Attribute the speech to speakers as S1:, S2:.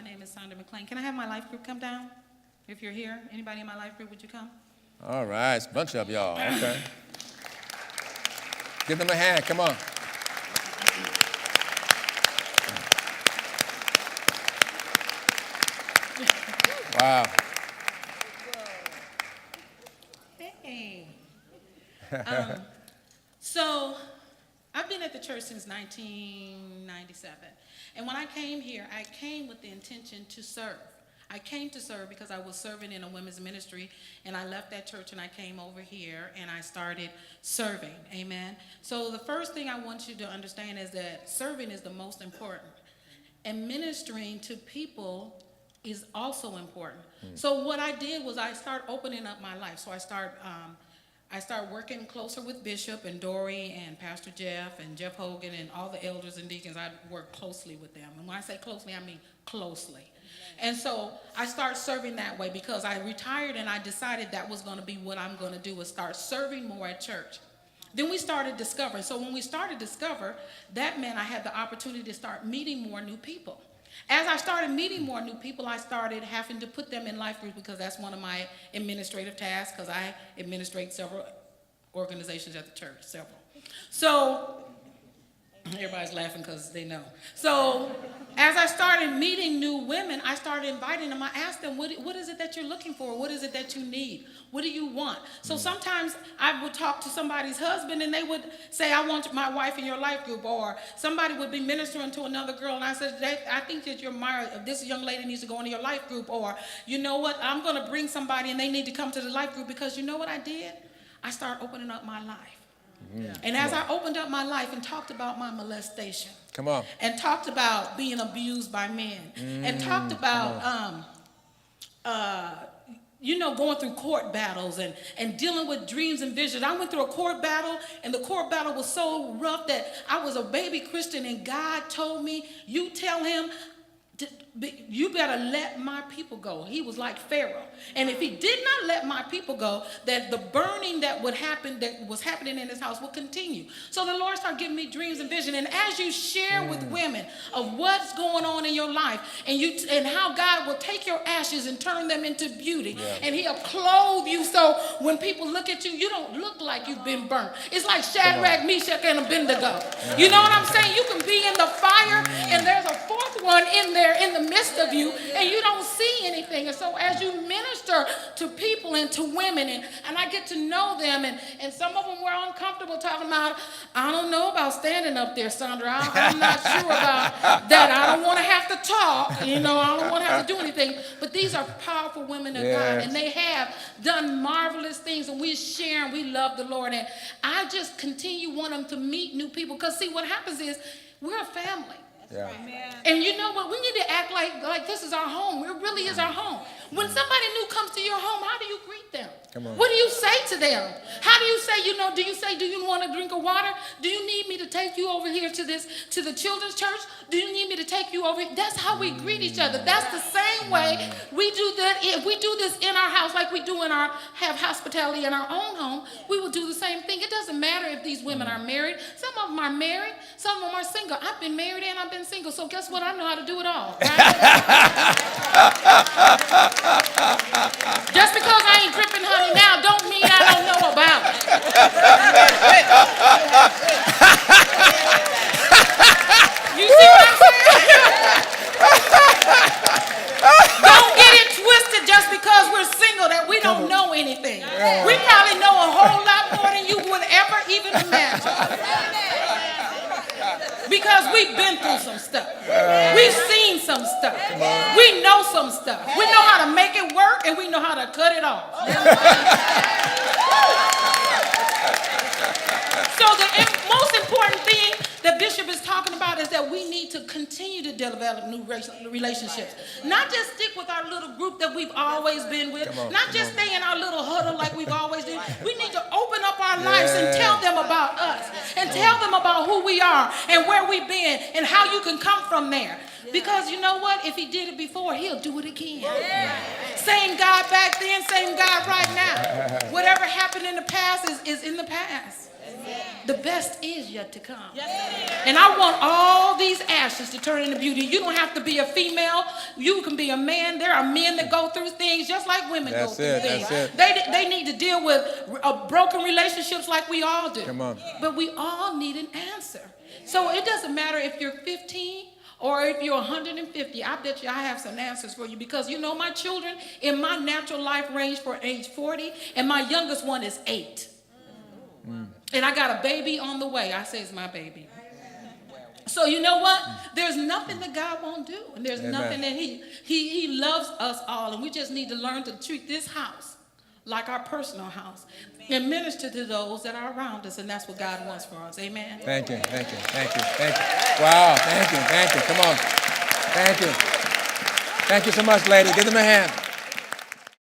S1: My name is Saundra McClain. Can I have my life group come down? If you're here, anybody in my life group, would you come?
S2: All right, it's a bunch of y'all. Okay. Give them a hand. Come on. Wow.
S1: Hey. So I've been at the church since 1997. And when I came here, I came with the intention to serve. I came to serve because I was serving in a women's ministry, and I left that church and I came over here and I started serving. Amen. So the first thing I want you to understand is that serving is the most important. And ministering to people is also important. So what I did was I started opening up my life. So I started working closer with Bishop and Dory and Pastor Jeff and Jeff Hogan and all the elders and deacons. I worked closely with them. And when I say closely, I mean closely. And so I started serving that way because I retired and I decided that was going to be what I'm going to do, was start serving more at church. Then we started Discover. So when we started Discover, that meant I had the opportunity to start meeting more new people. As I started meeting more new people, I started having to put them in life groups because that's one of my administrative tasks, because I administrate several organizations at the church, several. So everybody's laughing because they know. So as I started meeting new women, I started inviting them. I asked them, what is it that you're looking for? What is it that you need? What do you want? So sometimes I would talk to somebody's husband and they would say, I want my wife in your life group. Or somebody would be ministering to another girl and I said, I think that this young lady needs to go into your life group. Or, you know what, I'm going to bring somebody and they need to come to the life group, because you know what I did? I started opening up my life. And as I opened up my life and talked about my molestation,
S2: Come on.
S1: and talked about being abused by men, and talked about, going through court battles and dealing with dreams and visions. I went through a court battle, and the court battle was so rough that I was a baby Christian, and God told me, you tell him, you better let my people go. He was like Pharaoh. And if he did not let my people go, that the burning that was happening in his house would continue. So the Lord started giving me dreams and vision. And as you share with women of what's going on in your life, and how God will take your ashes and turn them into beauty, and he'll clothe you so when people look at you, you don't look like you've been burnt. It's like Shadrach, Meshach, and Abednego. You know what I'm saying? You can be in the fire, and there's a fourth one in there in the midst of you, and you don't see anything. And so as you minister to people and to women, and I get to know them, and some of them were uncomfortable talking about, I don't know about standing up there, Saundra. I'm not sure about that. I don't want to have to talk. I don't want to have to do anything. But these are powerful women of God, and they have done marvelous things, and we share and we love the Lord. And I just continue wanting them to meet new people, because see, what happens is we're a family.
S2: Yeah.
S1: And you know what? We need to act like this is our home. It really is our home. When somebody new comes to your home, how do you greet them? What do you say to them? How do you say, do you want a drink of water? Do you need me to take you over here to the children's church? Do you need me to take you over here? That's how we greet each other. That's the same way we do that. If we do this in our house, like we do have hospitality in our own home, we will do the same thing. It doesn't matter if these women are married. Some of them are married. Some of them are single. I've been married and I've been single. So guess what? I know how to do it all. Right? Just because I ain't dripping honey now don't mean I don't know about it. You see what I'm saying? Don't get it twisted just because we're single that we don't know anything. We probably know a whole lot more than you would ever even imagine. Because we've been through some stuff. We've seen some stuff. We know some stuff. We know how to make it work, and we know how to cut it off. So the most important thing that Bishop is talking about is that we need to continue to develop new relationships. Not just stick with our little group that we've always been with. Not just stay in our little huddle like we've always done. We need to open up our lives and tell them about us. And tell them about who we are and where we've been and how you can come from there. Because you know what? If he did it before, he'll do it again. Same God back then, same God right now. Whatever happened in the past is in the past. The best is yet to come. And I want all these ashes to turn into beauty. You don't have to be a female. You can be a man. There are men that go through things just like women go through things. They need to deal with broken relationships like we all do.
S2: Come on.
S1: But we all need an answer. So it doesn't matter if you're 15 or if you're 150. I bet you I have some answers for you, because you know my children in my natural life range for age 40, and my youngest one is 8. And I got a baby on the way. I say it's my baby. So you know what? There's nothing that God won't do. And there's nothing that he loves us all. And we just need to learn to treat this house like our personal house and minister to those that are around us. And that's what God wants for us. Amen.
S2: Thank you. Thank you. Thank you. Thank you. Wow. Thank you. Thank you. Come on. Thank you. Thank you so much, lady. Give them a hand.